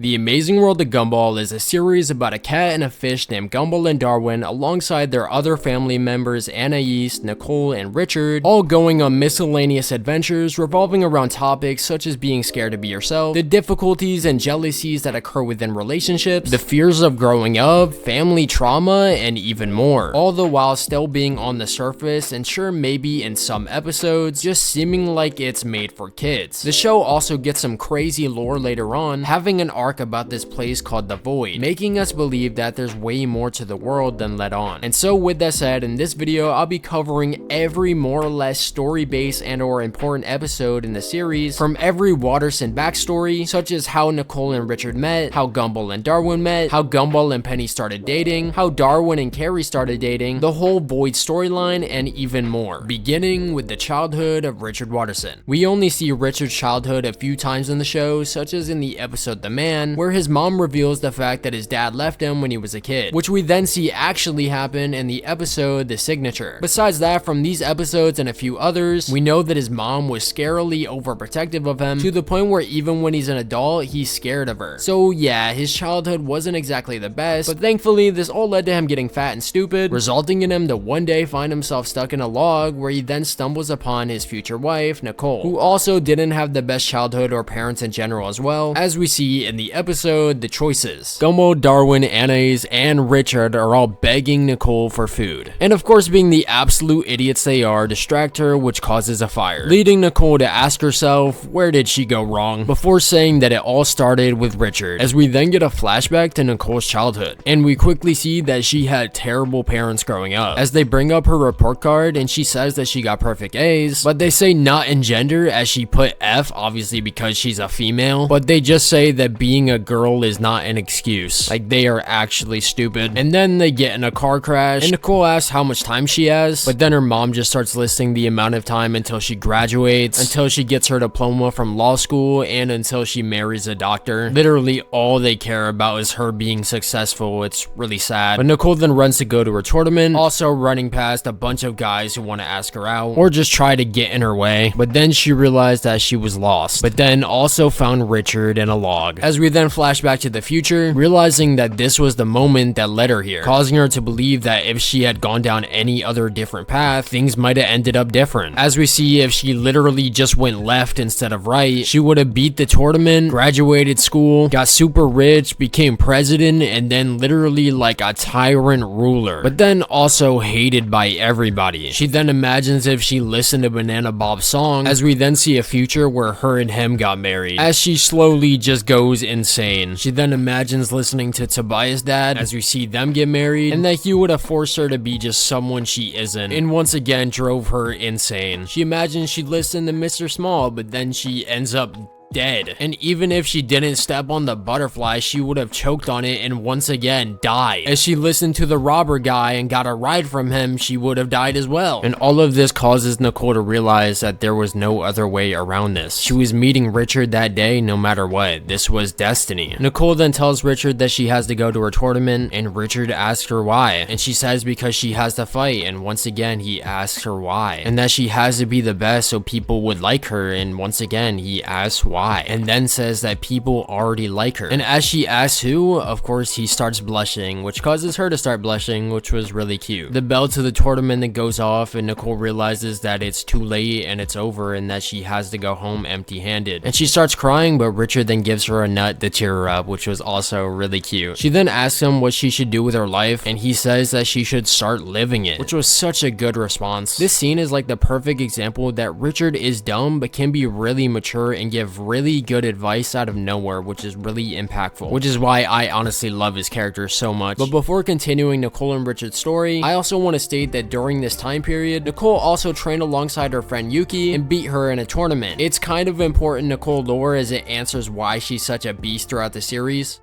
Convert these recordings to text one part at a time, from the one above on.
The Amazing World of Gumball is a series about a cat and a fish named Gumball and Darwin alongside their other family members Anais, Nicole, and Richard, all going on miscellaneous adventures revolving around topics such as being scared to be yourself, the difficulties and jealousies that occur within relationships, the fears of growing up, family trauma, and even more. All the while still being on the surface and sure maybe in some episodes just seeming like it's made for kids. The show also gets some crazy lore later on, having an arc about this place called the Void, making us believe that there's way more to the world than let on. And so with that said, in this video I'll be covering every more or less story-based and or important episode in the series, from every Watterson backstory, such as how Nicole and Richard met, how Gumball and Darwin met, how Gumball and Penny started dating, how Darwin and Carrie started dating, the whole Void storyline, and even more. Beginning with the childhood of Richard Watterson. We only see Richard's childhood a few times in the show, such as in the episode The Man, where his mom reveals the fact that his dad left him when he was a kid, which we then see actually happen in the episode The Signature. Besides that, from these episodes and a few others, we know that his mom was scarily overprotective of him, to the point where even when he's an adult, he's scared of her. So yeah, his childhood wasn't exactly the best, but thankfully this all led to him getting fat and stupid, resulting in him to one day find himself stuck in a log, where he then stumbles upon his future wife, Nicole, who also didn't have the best childhood or parents in general as well, as we see in the episode The Choices. Gumball, Darwin, Anais, and Richard are all begging Nicole for food, and of course being the absolute idiots they are, distract her, which causes a fire, leading Nicole to ask herself where did she go wrong, before saying that it all started with Richard, as we then get a flashback to Nicole's childhood, and we quickly see that she had terrible parents growing up, as they bring up her report card and she says that she got perfect A's, but they say not in gender, as she put F, obviously because she's a female, but they just say that being a girl is not an excuse, like they are actually stupid. And then they get in a car crash and Nicole asks how much time she has, but then her mom just starts listing the amount of time until she graduates, until she gets her diploma from law school, and until she marries a doctor. Literally all they care about is her being successful. It's really sad. But Nicole then runs to go to her tournament, also running past a bunch of guys who want to ask her out or just try to get in her way, but then she realized that she was lost, but then also found Richard in a log, as we then flash back to the future, realizing that this was the moment that led her here, causing her to believe that if she had gone down any other different path, things might have ended up different. As we see, if she literally just went left instead of right, she would have beat the tournament, graduated school, got super rich, became president, and then literally like a tyrant ruler, but then also hated by everybody. She then imagines if she listened to Banana Bob's song, as we then see a future where her and him got married, as she slowly just goes insane. She then imagines listening to Tobias' dad, as we see them get married, and that he would have forced her to be just someone she isn't, and once again drove her insane. She imagines she'd listen to Mr. Small, but then she ends up dead, and even if she didn't step on the butterfly, she would have choked on it and once again died. As she listened to the robber guy and got a ride from him, she would have died as well. And all of this causes Nicole to realize that there was no other way around this. She was meeting Richard that day no matter what. This was destiny. Nicole then tells Richard that she has to go to her tournament, and Richard asks her why, and she says because she has to fight, and once again he asks her why, and that she has to be the best so people would like her, and once again he asks why, and then says that people already like her. And as she asks who, of course he starts blushing, which causes her to start blushing, which was really cute. The bell to the tournament then goes off, and Nicole realizes that it's too late and it's over, and that she has to go home empty-handed. And she starts crying, but Richard then gives her a nut to cheer her up, which was also really cute. She then asks him what she should do with her life, and he says that she should start living it, which was such a good response. This scene is like the perfect example that Richard is dumb but can be really mature and give really good advice out of nowhere, which is really impactful, which is why I honestly love his character so much. But before continuing Nicole and Richard's story, I also want to state that during this time period, Nicole also trained alongside her friend Yuki and beat her in a tournament. It's kind of important Nicole lore, as it answers why she's such a beast throughout the series.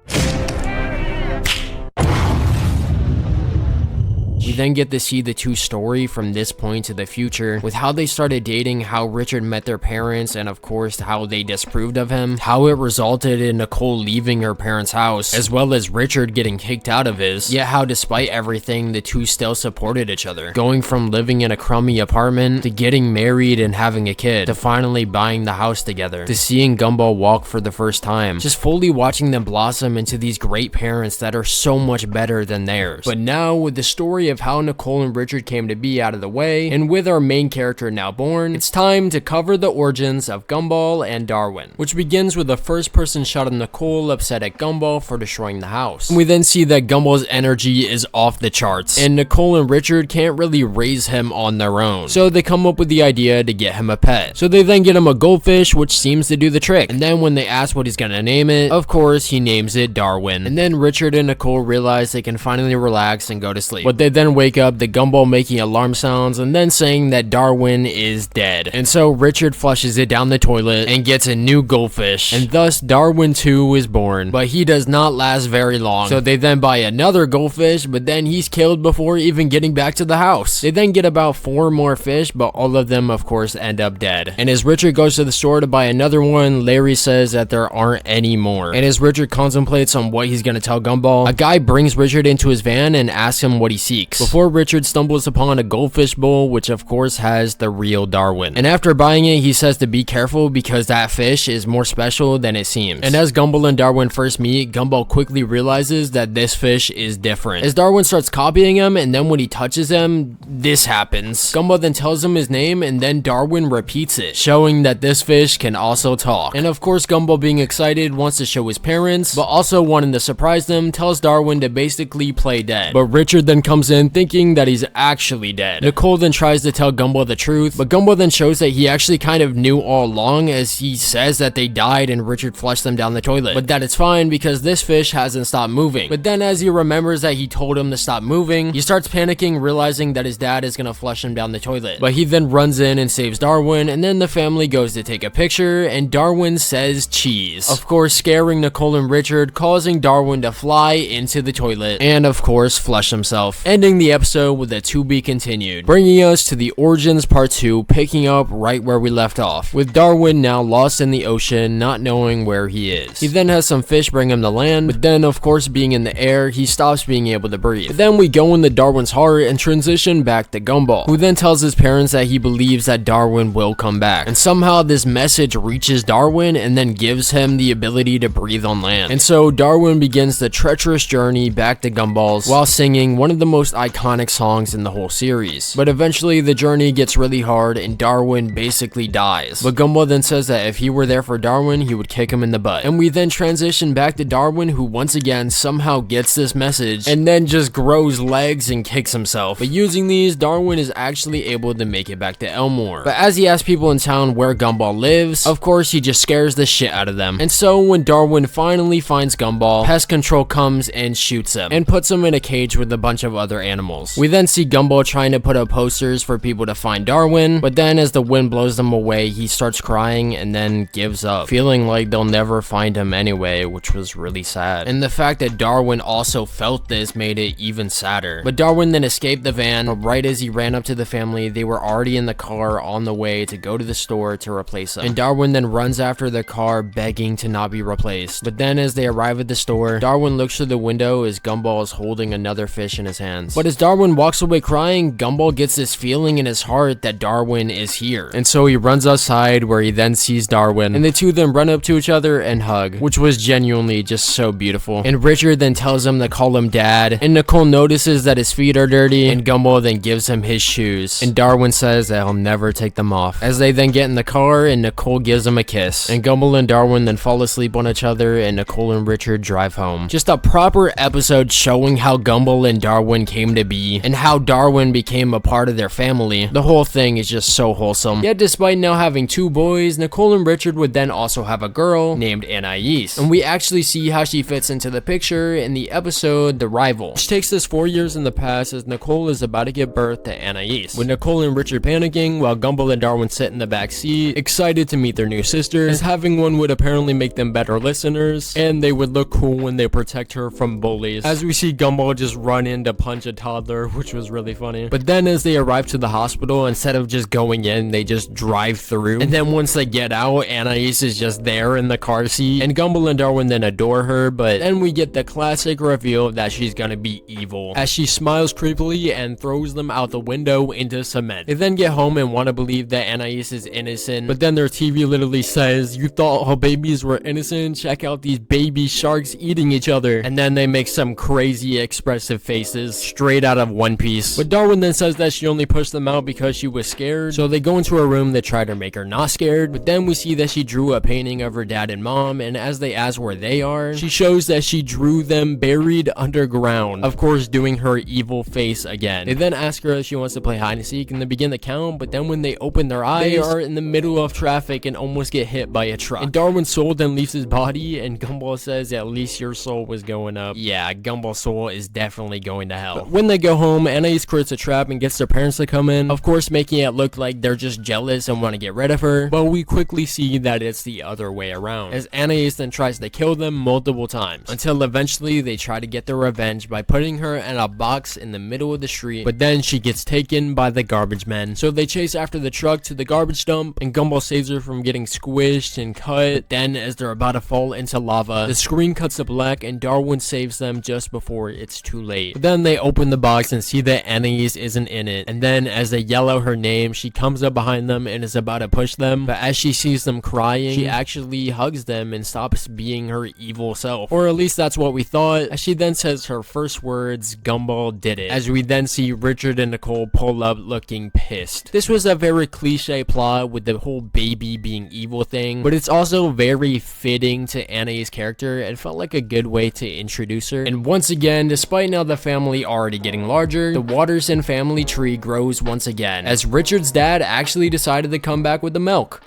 We then get to see the two story from this point to the future, with how they started dating, how Richard met their parents, and of course how they disapproved of him, how it resulted in Nicole leaving her parents' house, as well as Richard getting kicked out of his, yet how despite everything the two still supported each other, going from living in a crummy apartment to getting married and having a kid, to finally buying the house together, to seeing Gumball walk for the first time, just fully watching them blossom into these great parents that are so much better than theirs. But now, with the story of how Nicole and Richard came to be out of the way, and with our main character now born, it's time to cover the origins of Gumball and Darwin, which begins with a first person shot of Nicole upset at Gumball for destroying the house. We then see that Gumball's energy is off the charts, and Nicole and Richard can't really raise him on their own, so they come up with the idea to get him a pet. So they then get him a goldfish, which seems to do the trick, and then when they ask what he's gonna name it, of course he names it Darwin. And then Richard and Nicole realize they can finally relax and go to sleep, but they then wake up to Gumball making alarm sounds and then saying that Darwin is dead. And so Richard flushes it down the toilet and gets a new goldfish, and thus Darwin too is born, but he does not last very long. So they then buy another goldfish, but then he's killed before even getting back to the house. They then get about 4 more fish, but all of them of course end up dead. And as Richard goes to the store to buy another one, Larry says that there aren't any more. And as Richard contemplates on what he's gonna tell Gumball, a guy brings Richard into his van and asks him what he seeks, before Richard stumbles upon a goldfish bowl, which of course has the real Darwin. And after buying it, he says to be careful because that fish is more special than it seems. And as Gumball and Darwin first meet, Gumball quickly realizes that this fish is different, as Darwin starts copying him, and then when he touches him, this happens. Gumball then tells him his name, and then Darwin repeats it, showing that this fish can also talk. And of course Gumball, being excited, wants to show his parents, but also wanting to surprise them, tells Darwin to basically play dead. But Richard then comes in thinking that he's actually dead. Nicole then tries to tell Gumball the truth, but Gumball then shows that he actually kind of knew all along, as he says that they died and Richard flushed them down the toilet, but that it's fine because this fish hasn't stopped moving. But then as he remembers that he told him to stop moving, he starts panicking, realizing that his dad is gonna flush him down the toilet. But he then runs in and saves Darwin, and then the family goes to take a picture, and Darwin says cheese, of course scaring Nicole and Richard, causing Darwin to fly into the toilet and of course flush himself, ending the episode with a to be continued, bringing us to the origins part 2, picking up right where we left off, with Darwin now lost in the ocean, not knowing where he is. He then has some fish bring him to land, but then of course being in the air, he stops being able to breathe. But then we go into Darwin's heart and transition back to Gumball, who then tells his parents that he believes that Darwin will come back, and somehow this message reaches Darwin and then gives him the ability to breathe on land. And so Darwin begins the treacherous journey back to Gumball's while singing one of the most iconic songs in the whole series. But eventually the journey gets really hard and Darwin basically dies. But Gumball then says that if he were there for Darwin, he would kick him in the butt. And we then transition back to Darwin, who once again somehow gets this message and then just grows legs and kicks himself. But using these, Darwin is actually able to make it back to Elmore. But as he asks people in town where Gumball lives, of course he just scares the shit out of them. And so when Darwin finally finds Gumball, pest control comes and shoots him and puts him in a cage with a bunch of other animals. We then see Gumball trying to put up posters for people to find Darwin, but then as the wind blows them away, he starts crying and then gives up, feeling like they'll never find him anyway, which was really sad. And the fact that Darwin also felt this made it even sadder. But Darwin then escaped the van, but right as he ran up to the family, they were already in the car on the way to go to the store to replace him. And Darwin then runs after the car begging to not be replaced. But then as they arrive at the store, Darwin looks through the window as Gumball is holding another fish in his hands. But as Darwin walks away crying, Gumball gets this feeling in his heart that Darwin is here. And so he runs outside, where he then sees Darwin, and the two then run up to each other and hug, which was genuinely just so beautiful. And Richard then tells him to call him dad, and Nicole notices that his feet are dirty, and Gumball then gives him his shoes, and Darwin says that he'll never take them off. As they then get in the car, and Nicole gives him a kiss, and Gumball and Darwin then fall asleep on each other, and Nicole and Richard drive home. Just a proper episode showing how Gumball and Darwin came to be, and how Darwin became a part of their family. The whole thing is just so wholesome. Yet despite now having 2 boys, Nicole and Richard would then also have a girl named Anais, and we actually see how she fits into the picture in the episode The Rival, which takes us 4 years in the past as Nicole is about to give birth to Anais, with Nicole and Richard panicking while Gumball and Darwin sit in the back seat, excited to meet their new sister, as having one would apparently make them better listeners, and they would look cool when they protect her from bullies. As we see Gumball just run in to punch a toddler, which was really funny. But then as they arrive to the hospital, instead of just going in, they just drive through. And then once they get out, Anais is just there in the car seat, and Gumball and Darwin then adore her, but then we get the classic reveal that she's gonna be evil, as she smiles creepily and throws them out the window into cement. They then get home and want to believe that Anais is innocent, but then their TV literally says, "You thought all babies were innocent? Check out these baby sharks eating each other." And then they make some crazy expressive faces straight out of One Piece. But Darwin then says that she only pushed them out because she was scared, so they go into her room to try to make her not scared. But then we see that she drew a painting of her dad and mom, and as they ask where they are, she shows that she drew them buried underground, of course doing her evil face again. They then ask her if she wants to play hide and seek, and they begin to count, but then when they open their eyes, they are in the middle of traffic and almost get hit by a truck. And Darwin's soul then leaves his body, and Gumball says, "At least your soul was going up." Yeah, Gumball's soul is definitely going to hell. But when they go home, Anais creates a trap and gets their parents to come in, of course making it look like they're just jealous and want to get rid of her, but we quickly see that it's the other way around, as Anais then tries to kill them multiple times, until eventually they try to get their revenge by putting her in a box in the middle of the street, but then she gets taken by the garbage men. So they chase after the truck to the garbage dump, and Gumball saves her from getting squished and cut. Then as they're about to fall into lava, the screen cuts to black and Darwin saves them just before it's too late. But then they open the box and see that Anais isn't in it, and then as they yell out her name, she comes up behind them and is about to push them, but as she sees them crying, she actually hugs them and stops being her evil self, or at least that's what we thought, as she then says her first words, "Gumball did it," as we then see Richard and Nicole pull up looking pissed. This was a very cliche plot with the whole baby being evil thing, but it's also very fitting to Anais' character. It felt like a good way to introduce her. And once again, despite now the family already getting larger, the Watterson family tree grows once again, as Richard's dad actually decided to come back with the milk.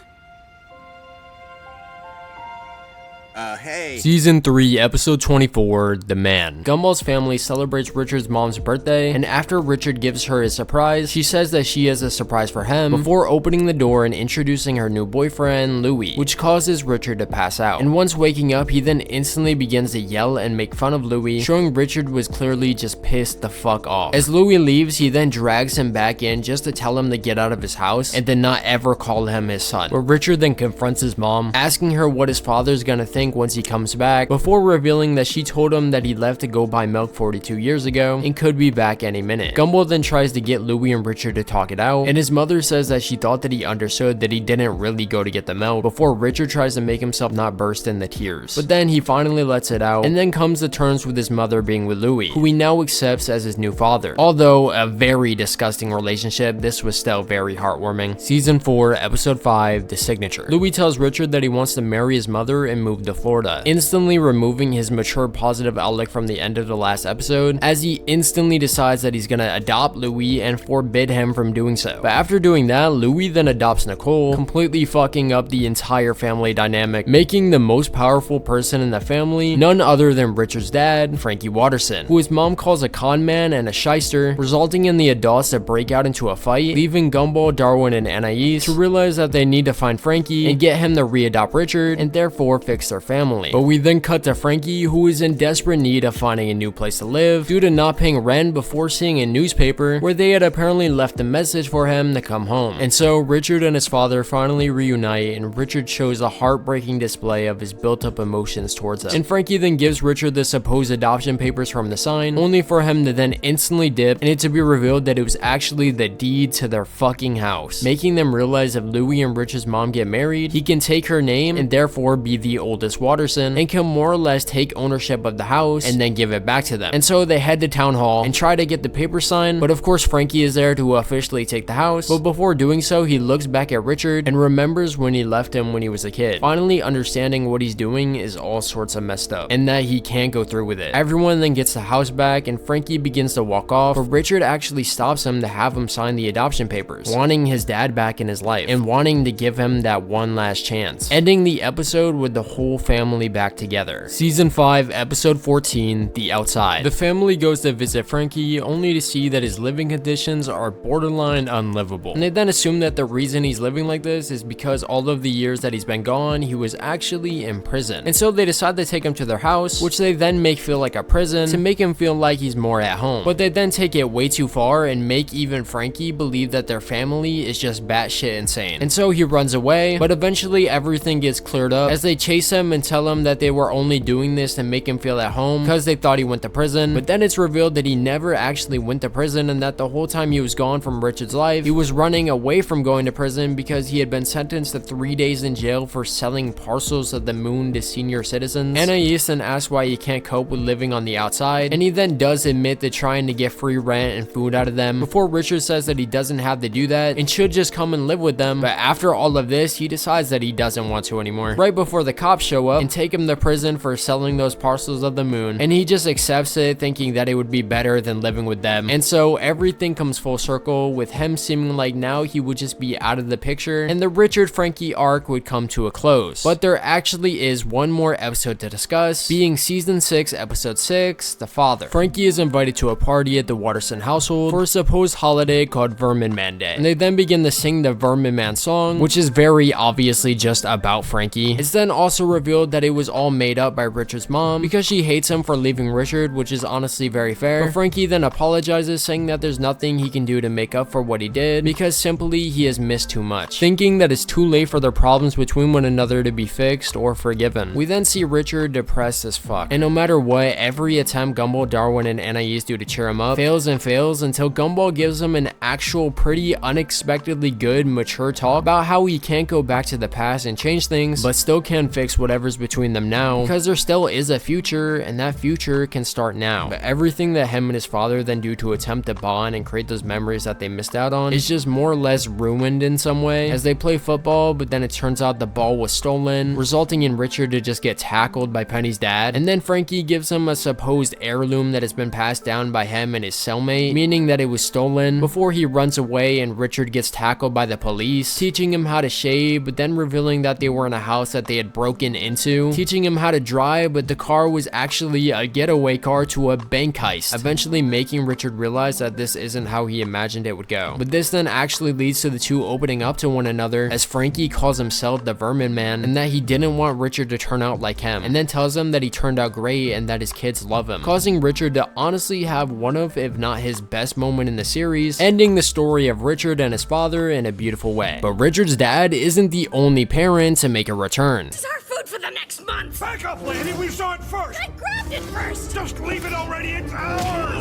Hey. Season 3, Episode 24, The Man. Gumball's family celebrates Richard's mom's birthday, and after Richard gives her a surprise, she says that she has a surprise for him before opening the door and introducing her new boyfriend, Louie, which causes Richard to pass out. And once waking up, he then instantly begins to yell and make fun of Louie, showing Richard was clearly just pissed the fuck off. As Louie leaves, he then drags him back in just to tell him to get out of his house and then not ever call him his son. But Richard then confronts his mom, asking her what his father's gonna think once he comes back, before revealing that she told him that he left to go buy milk 42 years ago and could be back any minute. Gumball then tries to get Louie and Richard to talk it out, and his mother says that she thought that he understood that he didn't really go to get the milk, before Richard tries to make himself not burst into tears. But then he finally lets it out, and then comes to terms with his mother being with Louie, who he now accepts as his new father. Although a very disgusting relationship, this was still very heartwarming. Season 4, Episode 5, The Signature. Louie tells Richard that he wants to marry his mother and move to Florida, instantly removing his mature positive outlook from the end of the last episode, as he instantly decides that he's gonna adopt Louie and forbid him from doing so. But after doing that, Louie then adopts Nicole, completely fucking up the entire family dynamic, making the most powerful person in the family none other than Richard's dad, Frankie Watterson, who his mom calls a con man and a shyster, resulting in the adults to break out into a fight, leaving Gumball, Darwin, and Anais to realize that they need to find Frankie and get him to re-adopt Richard and therefore fix their family. But we then cut to Frankie, who is in desperate need of finding a new place to live due to not paying rent, before seeing a newspaper where they had apparently left a message for him to come home. And so Richard and his father finally reunite, and Richard shows a heartbreaking display of his built-up emotions towards him. And Frankie then gives Richard the supposed adoption papers from the sign, only for him to then instantly dip and it to be revealed that it was actually the deed to their fucking house, making them realize if Louie and Richard's mom get married, he can take her name and therefore be the oldest Watterson and can more or less take ownership of the house and then give it back to them. And so they head to town hall and try to get the paper signed, but of course Frankie is there to officially take the house. But before doing so, he looks back at Richard and remembers when he left him when he was a kid, finally understanding what he's doing is all sorts of messed up and that he can't go through with it. Everyone then gets the house back and Frankie begins to walk off, but Richard actually stops him to have him sign the adoption papers, wanting his dad back in his life and wanting to give him that one last chance, ending the episode with the whole family back together. Season 5, episode 14, The Outside. The family goes to visit Frankie only to see that his living conditions are borderline unlivable. And they then assume that the reason he's living like this is because all of the years that he's been gone, he was actually in prison. And so they decide to take him to their house, which they then make feel like a prison to make him feel like he's more at home. But they then take it way too far and make even Frankie believe that their family is just batshit insane. And so he runs away, but eventually everything gets cleared up as they chase him and tell him that they were only doing this to make him feel at home because they thought he went to prison. But then it's revealed that he never actually went to prison, and that the whole time he was gone from Richard's life, he was running away from going to prison because he had been sentenced to 3 days in jail for selling parcels of the moon to senior citizens. Anais then asks why he can't cope with living on the outside, and he then does admit to trying to get free rent and food out of them before Richard says that he doesn't have to do that and should just come and live with them. But after all of this, he decides that he doesn't want to anymore. Right before the cops show up and take him to prison for selling those parcels of the moon, and he just accepts it, thinking that it would be better than living with them. And so everything comes full circle, with him seeming like now he would just be out of the picture and the Richard Frankie arc would come to a close. But there actually is one more episode to discuss, being season 6, episode 6, The Father. Frankie is invited to a party at the Watterson household for a supposed holiday called Vermin Man Day, and they then begin to sing the Vermin Man song, which is very obviously just about Frankie. It's then also revealed that it was all made up by Richard's mom because she hates him for leaving Richard, which is honestly very fair. But Frankie then apologizes, saying that there's nothing he can do to make up for what he did because simply he has missed too much, thinking that it's too late for their problems between one another to be fixed or forgiven. We then see Richard depressed as fuck, and no matter what, every attempt Gumball, Darwin, and Anais do to cheer him up fails and fails until Gumball gives him an actual pretty unexpectedly good mature talk about how he can't go back to the past and change things, but still can fix whatever's between them now because there still is a future, and that future can start now. But everything that him and his father then do to attempt to bond and create those memories that they missed out on is just more or less ruined in some way as they play football, but then it turns out the ball was stolen, resulting in Richard to just get tackled by Penny's dad. And then Frankie gives him a supposed heirloom that has been passed down by him and his cellmate, meaning that it was stolen, before he runs away and Richard gets tackled by the police, teaching him how to shave, but then revealing that they were in a house that they had broken into, teaching him how to drive, but the car was actually a getaway car to a bank heist, eventually making Richard realize that this isn't how he imagined it would go. But this then actually leads to the two opening up to one another as Frankie calls himself the Vermin Man and that he didn't want Richard to turn out like him, and then tells him that he turned out great and that his kids love him, causing Richard to honestly have one of, if not his best moment in the series, ending the story of Richard and his father in a beautiful way. But Richard's dad isn't the only parent to make a return. This is our food for the next month! Back up, lady! We saw it first! I grabbed it first! Just leave it already, it's ours!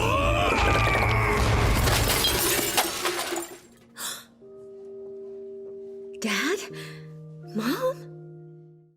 Dad? Mom?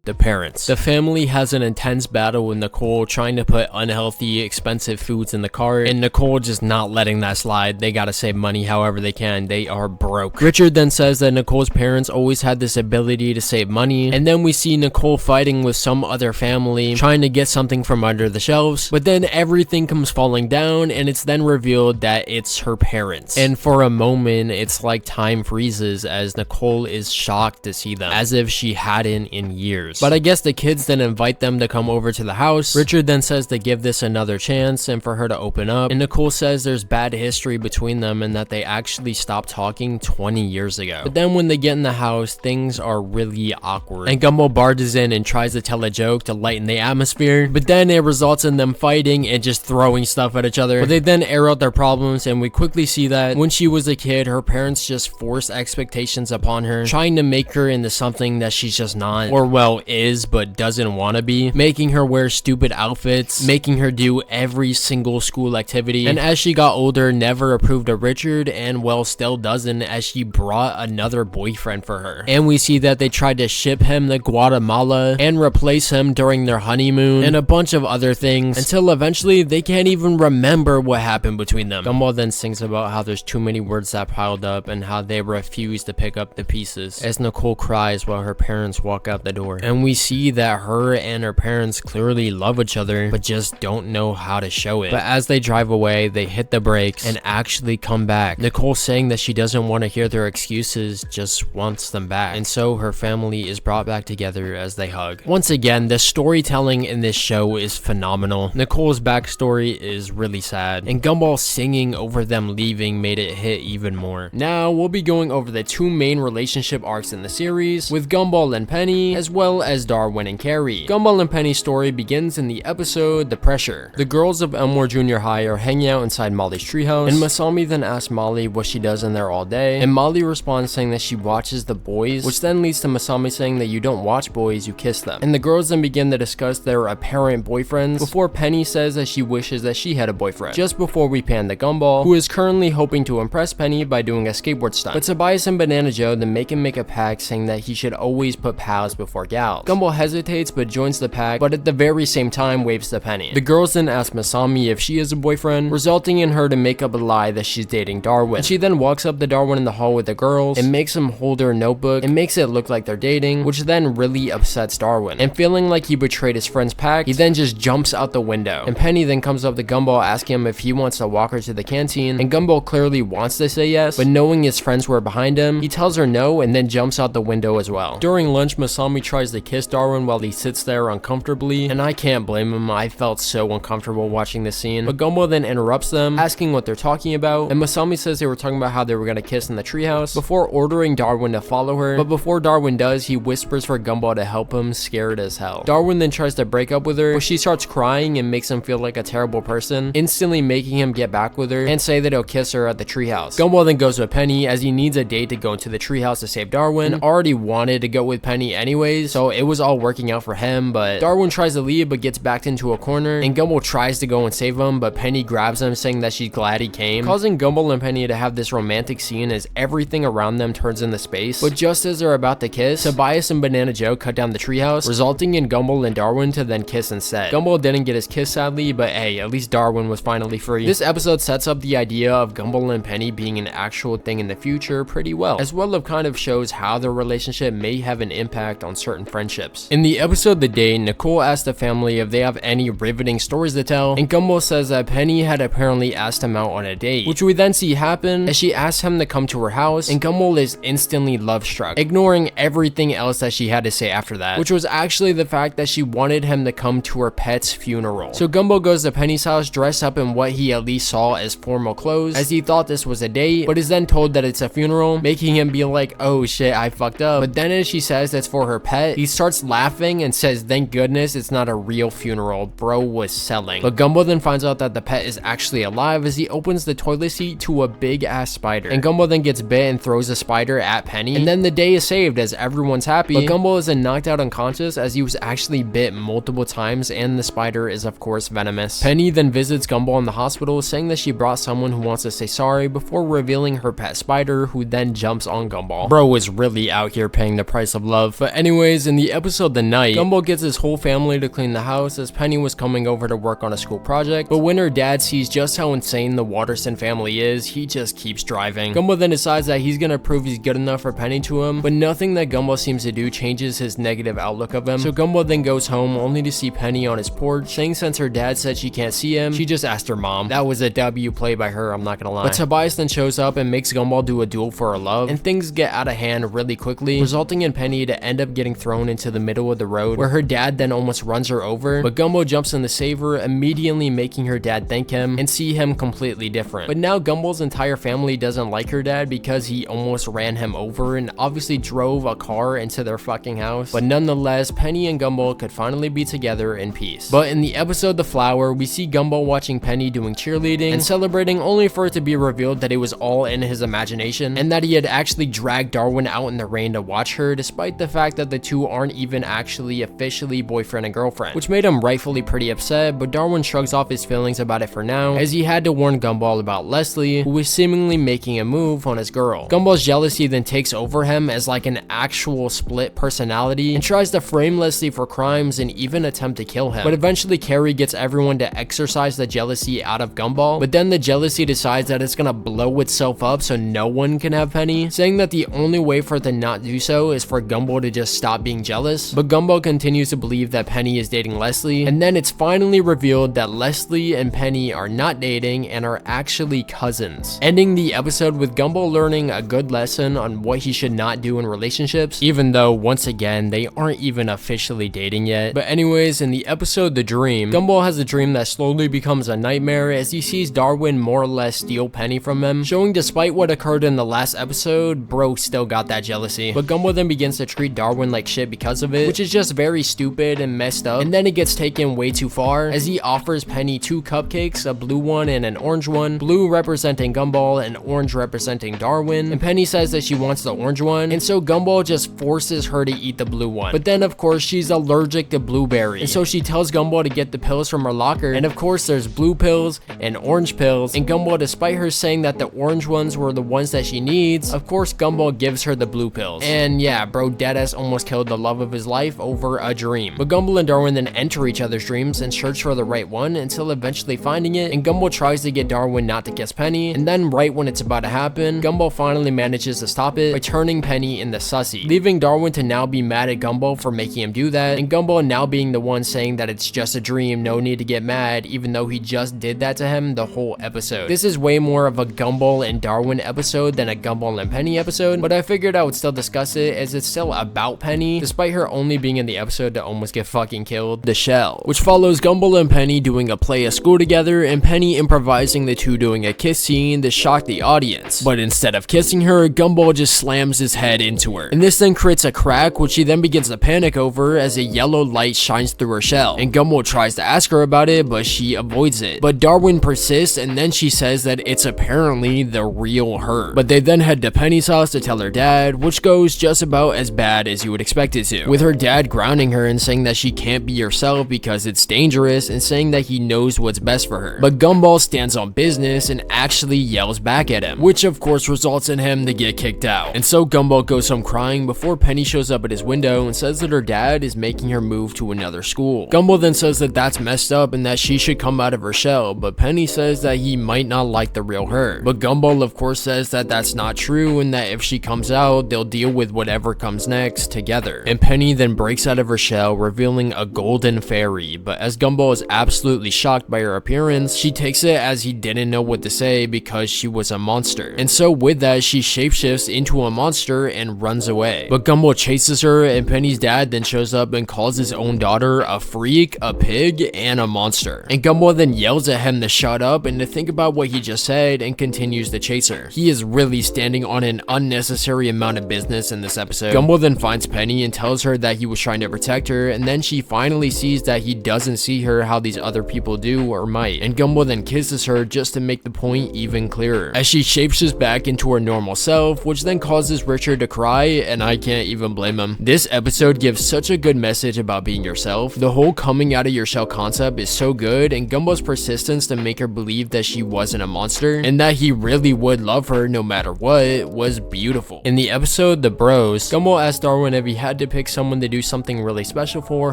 The parents. The family has an intense battle with Nicole trying to put unhealthy, expensive foods in the cart, and Nicole just not letting that slide. They gotta save money however they can. They are broke. Richard then says that Nicole's parents always had this ability to save money, and then we see Nicole fighting with some other family trying to get something from under the shelves, but then everything comes falling down, and it's then revealed that it's her parents. And for a moment, it's like time freezes as Nicole is shocked to see them, as if she hadn't in years. But I guess the kids then invite them to come over to the house. Richard then says to give this another chance and for her to open up, and Nicole says there's bad history between them and that they actually stopped talking 20 years ago. But then when they get in the house, things are really awkward, and Gumball barges in and tries to tell a joke to lighten the atmosphere, but then it results in them fighting and just throwing stuff at each other. But they then air out their problems, and we quickly see that when she was a kid, her parents just forced expectations upon her, trying to make her into something that she's just not, or well, is but doesn't want to be, making her wear stupid outfits, making her do every single school activity, and as she got older never approved of Richard, and well, still doesn't, as she brought another boyfriend for her. And we see that they tried to ship him to Guatemala and replace him during their honeymoon and a bunch of other things, until eventually they can't even remember what happened between them. Gumball then sings about how there's too many words that piled up and how they refuse to pick up the pieces, as Nicole cries while her parents walk out the door. And and we see that her and her parents clearly love each other, but just don't know how to show it. But as they drive away, they hit the brakes and actually come back. Nicole saying that she doesn't want to hear their excuses, just wants them back. And so her family is brought back together as they hug. Once again, the storytelling in this show is phenomenal. Nicole's backstory is really sad, and Gumball singing over them leaving made it hit even more. Now, we'll be going over the two main relationship arcs in the series, with Gumball and Penny, as well as Darwin and Carrie. Gumball and Penny's story begins in the episode The Pressure. The girls of Elmore Junior High are hanging out inside Molly's treehouse, and Masami then asks Molly what she does in there all day, and Molly responds saying that she watches The Boys, which then leads to Masami saying that you don't watch boys, you kiss them. And the girls then begin to discuss their apparent boyfriends, before Penny says that she wishes that she had a boyfriend. Just before we pan to Gumball, who is currently hoping to impress Penny by doing a skateboard stunt. But Tobias and Banana Joe then make him make a pact saying that he should always put pals before gals. Gumball hesitates but joins the pact, but at the very same time waves to Penny. The girls then ask Masami if she is a boyfriend, resulting in her to make up a lie that she's dating Darwin. And she then walks up to Darwin in the hall with the girls and makes him hold her notebook and makes it look like they're dating, which then really upsets Darwin. And feeling like he betrayed his friend's pact, he then just jumps out the window. And Penny then comes up to Gumball asking him if he wants to walk her to the canteen, and Gumball clearly wants to say yes, but knowing his friends were behind him, he tells her no and then jumps out the window as well. During lunch, Masami tries to kiss Darwin while he sits there uncomfortably, and I can't blame him. I felt so uncomfortable watching this scene. But Gumball then interrupts them, asking what they're talking about, and Masami says they were talking about how they were gonna kiss in the treehouse before ordering Darwin to follow her. But before Darwin does, he whispers for Gumball to help him, scared as hell. Darwin then tries to break up with her, but she starts crying and makes him feel like a terrible person, instantly making him get back with her and say that he'll kiss her at the treehouse. Gumball then goes with Penny as he needs a date to go into the treehouse to save Darwin. Already wanted to go with Penny anyways, so it was all working out for him, but Darwin tries to leave but gets backed into a corner, and Gumball tries to go and save him, but Penny grabs him saying that she's glad he came, causing Gumball and Penny to have this romantic scene as everything around them turns into space. But just as they're about to kiss, Tobias and Banana Joe cut down the treehouse, resulting in Gumball and Darwin to then kiss instead. Gumball didn't get his kiss sadly, but hey, at least Darwin was finally free. This episode sets up the idea of Gumball and Penny being an actual thing in the future pretty well, as well as kind of shows how their relationship may have an impact on certain friendships. In the episode The Day, Nicole asked the family if they have any riveting stories to tell, and Gumball says that Penny had apparently asked him out on a date, which we then see happen as she asks him to come to her house, and Gumball is instantly love struck, ignoring everything else that she had to say after that, which was actually the fact that she wanted him to come to her pet's funeral. So Gumball goes to Penny's house dressed up in what he at least saw as formal clothes, as he thought this was a date, but is then told that it's a funeral, making him be like, oh shit, I fucked up. But then as she says that's for her pet, he starts laughing and says thank goodness it's not a real funeral, bro was selling. But Gumball then finds out that the pet is actually alive as he opens the toilet seat to a big ass spider, and Gumball then gets bit and throws a spider at Penny, and then the day is saved as everyone's happy. But Gumball is then knocked out unconscious as he was actually bit multiple times, and the spider is of course venomous. Penny then visits Gumball in the hospital, saying that she brought someone who wants to say sorry before revealing her pet spider, who then jumps on Gumball. Bro is really out here paying the price of love. But anyways, in the episode The Night, Gumball gets his whole family to clean the house as Penny was coming over to work on a school project, but when her dad sees just how insane the Watterson family is, he just keeps driving. Gumball then decides that he's gonna prove he's good enough for Penny to him, but nothing that Gumball seems to do changes his negative outlook of him. So Gumball then goes home only to see Penny on his porch, saying since her dad said she can't see him, she just asked her mom. That was a W play by her, I'm not gonna lie. But Tobias then shows up and makes Gumball do a duel for her love, and things get out of hand really quickly, resulting in Penny to end up getting thrown into the middle of the road, where her dad then almost runs her over, but Gumball jumps in to save her, immediately making her dad thank him and see him completely different. But now Gumball's entire family doesn't like her dad because he almost ran him over and obviously drove a car into their fucking house. But nonetheless, Penny and Gumball could finally be together in peace. But in the episode The Flower, we see Gumball watching Penny doing cheerleading and celebrating, only for it to be revealed that it was all in his imagination, and that he had actually dragged Darwin out in the rain to watch her, despite the fact that the two aren't even actually officially boyfriend and girlfriend, which made him rightfully pretty upset. But Darwin shrugs off his feelings about it for now, as he had to warn Gumball about Leslie, who was seemingly making a move on his girl. Gumball's jealousy then takes over him as like an actual split personality, and tries to frame Leslie for crimes and even attempt to kill him. But eventually Carrie gets everyone to exorcise the jealousy out of Gumball, but then the jealousy decides that it's gonna blow itself up so no one can have Penny, saying that the only way for it to not do so is for Gumball to just stop being being jealous, but Gumball continues to believe that Penny is dating Leslie, and then it's finally revealed that Leslie and Penny are not dating and are actually cousins, ending the episode with Gumball learning a good lesson on what he should not do in relationships, even though once again they aren't even officially dating yet. But anyways, in the episode The Dream, Gumball has a dream that slowly becomes a nightmare as he sees Darwin more or less steal Penny from him, showing despite what occurred in the last episode, bro still got that jealousy. But Gumball then begins to treat Darwin like shit because of it, which is just very stupid and messed up, and then it gets taken way too far as he offers Penny 2 cupcakes, a blue one and an orange one, blue representing Gumball and orange representing Darwin, and Penny says that she wants the orange one, and so Gumball just forces her to eat the blue one. But then of course she's allergic to blueberry, and so she tells Gumball to get the pills from her locker, and of course there's blue pills and orange pills, and Gumball, despite her saying that the orange ones were the ones that she needs, of course Gumball gives her the blue pills. And yeah, bro deadass almost killed the love of his life over a dream. But Gumball and Darwin then enter each other's dreams and search for the right one until eventually finding it, and Gumball tries to get Darwin not to kiss Penny, and then right when it's about to happen, Gumball finally manages to stop it by turning Penny into Sussy, leaving Darwin to now be mad at Gumball for making him do that, and Gumball now being the one saying that it's just a dream, no need to get mad, even though he just did that to him the whole episode. This is way more of a Gumball and Darwin episode than a Gumball and Penny episode, but I figured I would still discuss it as it's still about Penny, despite her only being in the episode to almost get fucking killed. The Shell, which follows Gumball and Penny doing a play at school together, and Penny improvising the two doing a kiss scene to shock the audience. But instead of kissing her, Gumball just slams his head into her, and this then creates a crack, which she then begins to panic over as a yellow light shines through her shell, and Gumball tries to ask her about it, but she avoids it. But Darwin persists, and then she says that it's apparently the real her. But they then head to Penny's house to tell her dad, which goes just about as bad as you would expect it to, with her dad grounding her and saying that she can't be herself because it's dangerous, and saying that he knows what's best for her. But Gumball stands on business and actually yells back at him, which of course results in him to get kicked out. And so Gumball goes home crying before Penny shows up at his window and says that her dad is making her move to another school. Gumball then says that that's messed up and that she should come out of her shell, but Penny says that he might not like the real her. But Gumball of course says that that's not true, and that if she comes out, they'll deal with whatever comes next together. And Penny then breaks out of her shell, revealing a golden fairy, but as Gumball is absolutely shocked by her appearance, she takes it as he didn't know what to say because she was a monster. And so with that, she shapeshifts into a monster and runs away. But Gumball chases her, and Penny's dad then shows up and calls his own daughter a freak, a pig, and a monster. And Gumball then yells at him to shut up and to think about what he just said, and continues to chase her. He is really standing on an unnecessary amount of business in this episode. Gumball then finds Penny and tells her that he was trying to protect her, and then she finally sees that he doesn't see her how these other people do or might, and Gumball then kisses her just to make the point even clearer, as she shapeshifts back into her normal self, which then causes Richard to cry, and I can't even blame him. This episode gives such a good message about being yourself. The whole coming out of your shell concept is so good, and Gumball's persistence to make her believe that she wasn't a monster, and that he really would love her no matter what, was beautiful. In the episode The Bros, Gumball asked Darwin if he had to pick someone to do something really special for,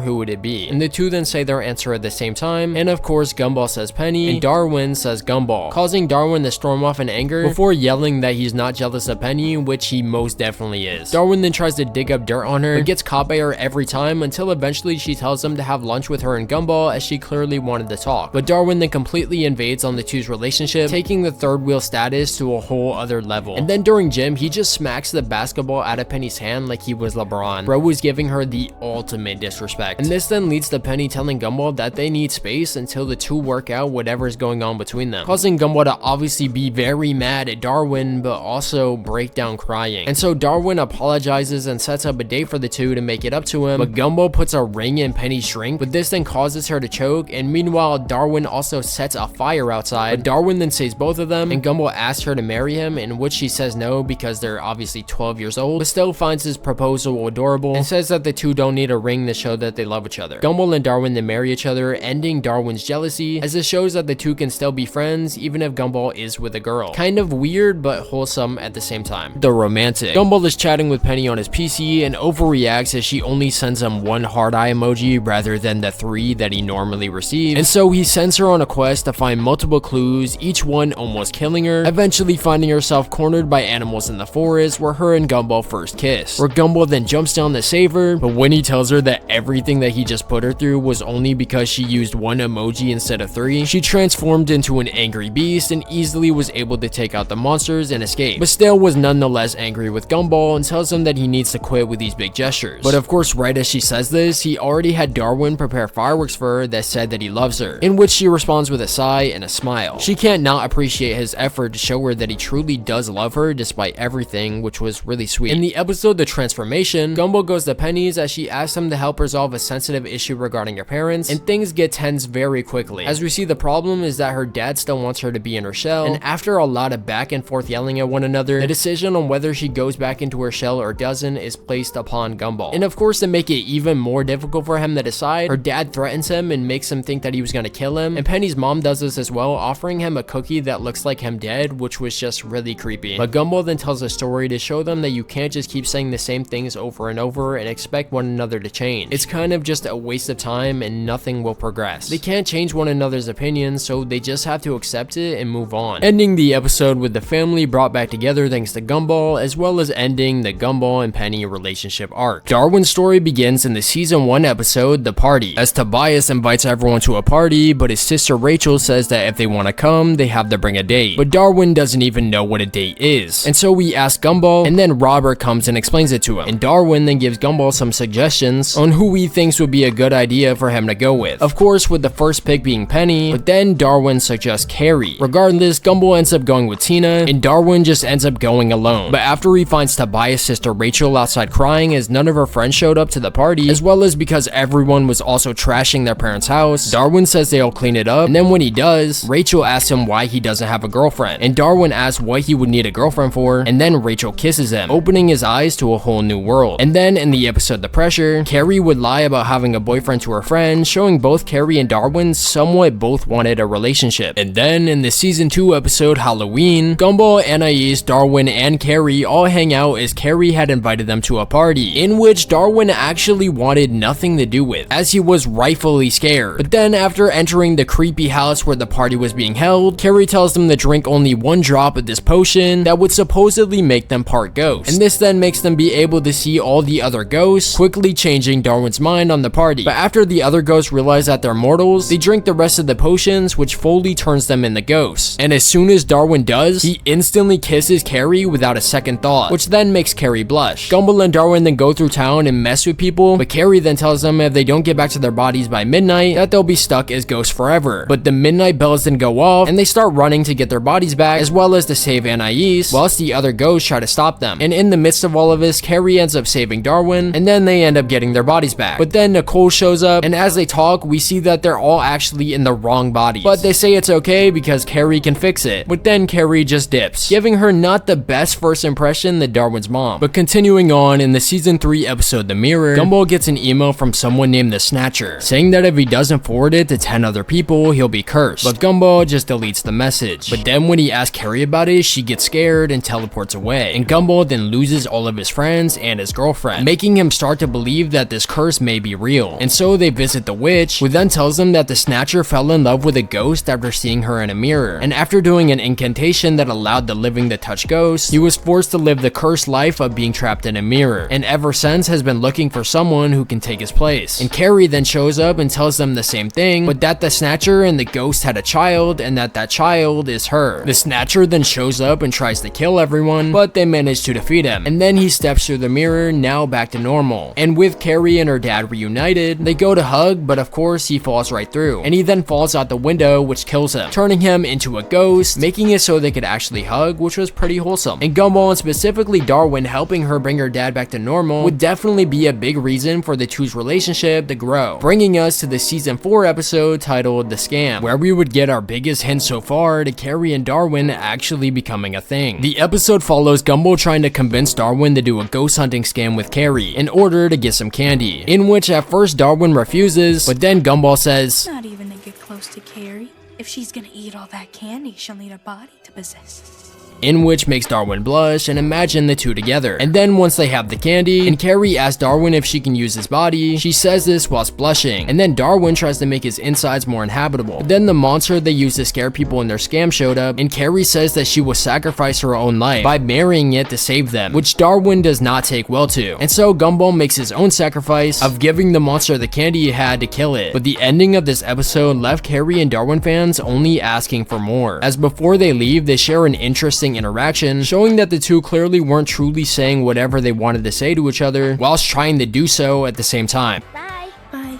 who would it be? And the two then say their answer at the same time, and of course Gumball says Penny, and Darwin says Gumball, causing Darwin to storm off in anger before yelling that he's not jealous of Penny, which he most definitely is. Darwin then tries to dig up dirt on her, but gets caught by her every time until eventually she tells him to have lunch with her and Gumball, as she clearly wanted to talk. But Darwin then completely invades on the two's relationship, taking the third wheel status to a whole other level. And then during gym, he just smacks the basketball out of Penny's hand like he was LeBron. Bro was giving her the ultimate disrespect. And this then leads to Penny telling Gumball that they need space until the two work out whatever is going on between them, causing Gumball to obviously be very mad at Darwin, but also break down crying. And so Darwin apologizes and sets up a date for the two to make it up to him, but Gumball puts a ring in Penny's drink, but this then causes her to choke, and meanwhile Darwin also sets a fire outside, but Darwin then saves both of them, and Gumball asks her to marry him, in which she says no because they're obviously 12 years old, but still finds his proposal adorable, and says that the two don't need a ring to show that they love each other. Gumball and Darwin then marry each other, ending Darwin's jealousy, as it shows that the two can still be friends even if Gumball is with a girl. Kind of weird but wholesome at the same time. The romantic. Gumball is chatting with Penny on his PC and overreacts as she only sends him one heart eye emoji rather than the 3 that he normally receives, and so he sends her on a quest to find multiple clues, each one almost killing her, eventually finding herself cornered by animals in the forest where her and Gumball first kiss, where Gumball then jumps down the to save her, but when he tells her that everything that he just put her through was only because she used one emoji instead of 3, she transformed into an angry beast and easily was able to take out the monsters and escape, but still was nonetheless angry with Gumball and tells him that he needs to quit with these big gestures. But of course, right as she says this, he already had Darwin prepare fireworks for her that said that he loves her, in which she responds with a sigh and a smile. She can't not appreciate his effort to show her that he truly does love her despite everything, which was really sweet. In the episode The Transformation, Gumball goes to Penny's as she asks him to help resolve a sensitive issue regarding her parents, and things get tense very quickly, as we see the problem is that her dad still wants her to be in her shell, and after a lot of back and forth yelling at one another, the decision on whether she goes back into her shell or doesn't is placed upon Gumball. And of course, to make it even more difficult for him to decide, her dad threatens him and makes him think that he was gonna kill him, and Penny's mom does this as well, offering him a cookie that looks like him dead, which was just really creepy. But Gumball then tells a story to show them that you can't just keep saying the same things over and over and expect one another to change. It's kind of just a waste of time and nothing will progress. They can't change one another's opinions, so they just have to accept it and move on. Ending the episode with the family brought back together thanks to Gumball, as well as ending the Gumball and Penny relationship arc. Darwin's story begins in the season 1 episode, The Party, as Tobias invites everyone to a party, but his sister Rachel says that if they want to come, they have to bring a date. But Darwin doesn't even know what a date is. And so we ask Gumball, and then Robert comes and explains it to him. And Darwin then gives Gumball some suggestions on who he thinks would be a good idea for him to go with. Of course, with the first pick being Penny, but then Darwin suggests Carrie. Regardless, Gumball ends up going with Tina, and Darwin just ends up going alone. But after he finds Tobias' sister Rachel outside crying as none of her friends showed up to the party, as well as because everyone was also trashing their parents' house, Darwin says they'll clean it up, and then when he does, Rachel asks him why he doesn't have a girlfriend, and Darwin asks what he would need a girlfriend for, and then Rachel kisses him, opening his eyes to a whole new world. And then in the episode The Pressure, Carrie would lie about having a boyfriend to her friend, showing both Carrie and Darwin somewhat both wanted a relationship. And then in the season 2 episode Halloween, Gumball, Anais, Darwin, and Carrie all hang out as Carrie had invited them to a party, in which Darwin actually wanted nothing to do with, as he was rightfully scared. But then after entering the creepy house where the party was being held, Carrie tells them to drink only 1 drop of this potion that would supposedly make them part ghosts, and this then makes them be able to see all the other ghosts, quickly changing Darwin's mind on the party. But after the other ghosts realize that they're mortals, they drink the rest of the potions, which fully turns them into ghosts. And as soon as Darwin does, he instantly kisses Carrie without a second thought, which then makes Carrie blush. Gumball and Darwin then go through town and mess with people, but Carrie then tells them if they don't get back to their bodies by midnight, that they'll be stuck as ghosts forever. But the midnight bells then go off, and they start running to get their bodies back, as well as to save Anais, whilst the other ghosts try to stop them. And in the midst of all of this, Carrie ends up saving Darwin, and then they end up getting their bodies back. But then Nicole shows up, and as they talk, we see that they're all actually in the wrong bodies. But they say it's okay because Carrie can fix it. But then Carrie just dips, giving her not the best first impression that Darwin's mom. But continuing on, in the season 3 episode The Mirror, Gumball gets an email from someone named the Snatcher, saying that if he doesn't forward it to 10 other people, he'll be cursed. But Gumball just deletes the message. But then when he asks Carrie about it, she gets scared and teleports away. And Gumball then loses all of his friends and his girlfriend, making him start to believe that this curse may be real. And so they visit the witch, who then tells them that the Snatcher fell in love with a ghost after seeing her in a mirror. And after doing an incantation that allowed the living to touch ghosts, he was forced to live the cursed life of being trapped in a mirror, and ever since has been looking for someone who can take his place. And Carrie then shows up and tells them the same thing, but that the Snatcher and the ghost had a child, and that child is her. The Snatcher then shows up and tries to kill everyone, but they manage to defeat him. And then he steps through the mirror, now back to normal. And with Carrie and her dad reunited, they go to hug, but of course he falls right through, and he then falls out the window, which kills him, turning him into a ghost, making it so they could actually hug, which was pretty wholesome. And Gumball, and specifically Darwin, helping her bring her dad back to normal would definitely be a big reason for the two's relationship to grow, bringing us to the season 4 episode titled The Scam, where we would get our biggest hint so far to Carrie and Darwin actually becoming a thing. The episode follows Gumball trying to convince Darwin to do a ghost hunting scam with Carrie in order to get some candy, in which at first Darwin refuses, but then Gumball says, Not even to get close to Carrie. If she's gonna eat all that candy, she'll need a body to possess. in which makes Darwin blush and imagine the two together. And then once they have the candy, and Carrie asks Darwin if she can use his body, she says this whilst blushing, and then Darwin tries to make his insides more inhabitable. But then the monster they used to scare people in their scam showed up, and Carrie says that she will sacrifice her own life by marrying it to save them, which Darwin does not take well to. And so Gumball makes his own sacrifice of giving the monster the candy he had to kill it. But the ending of this episode left Carrie and Darwin fans only asking for more, as before they leave they share an interesting interaction showing that the two clearly weren't truly saying whatever they wanted to say to each other whilst trying to do so at the same time. Bye. Bye.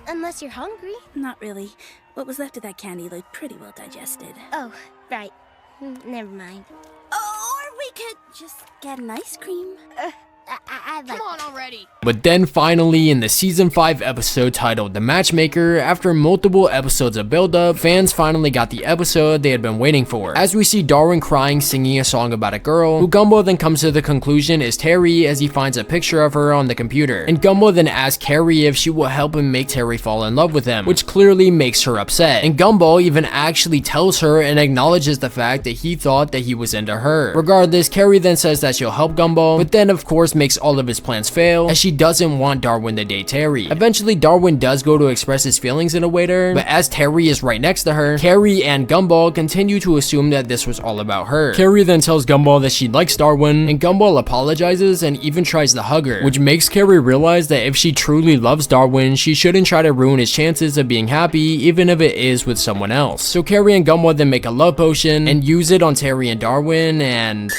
Unless you're hungry. Not really. What was left of that candy looked pretty well digested. Oh, right. Never mind. Or we could just get an ice cream. I'd like... Come on already. But then finally, in the season 5 episode titled The Matchmaker, after multiple episodes of build-up, fans finally got the episode they had been waiting for, as we see Darwin crying singing a song about a girl, who Gumball then comes to the conclusion is Terry as he finds a picture of her on the computer. And Gumball then asks Carrie if she will help him make Terry fall in love with him, which clearly makes her upset. And Gumball even actually tells her and acknowledges the fact that he thought that he was into her. Regardless, Carrie then says that she'll help Gumball, but then of course makes all of his plans fail, as she doesn't want Darwin to date Terry. Eventually, Darwin does go to express his feelings in a way to her, but as Terry is right next to her, Carrie and Gumball continue to assume that this was all about her. Carrie then tells Gumball that she likes Darwin, and Gumball apologizes and even tries to hug her, which makes Carrie realize that if she truly loves Darwin, she shouldn't try to ruin his chances of being happy, even if it is with someone else. So Carrie and Gumball then make a love potion and use it on Terry and Darwin, and...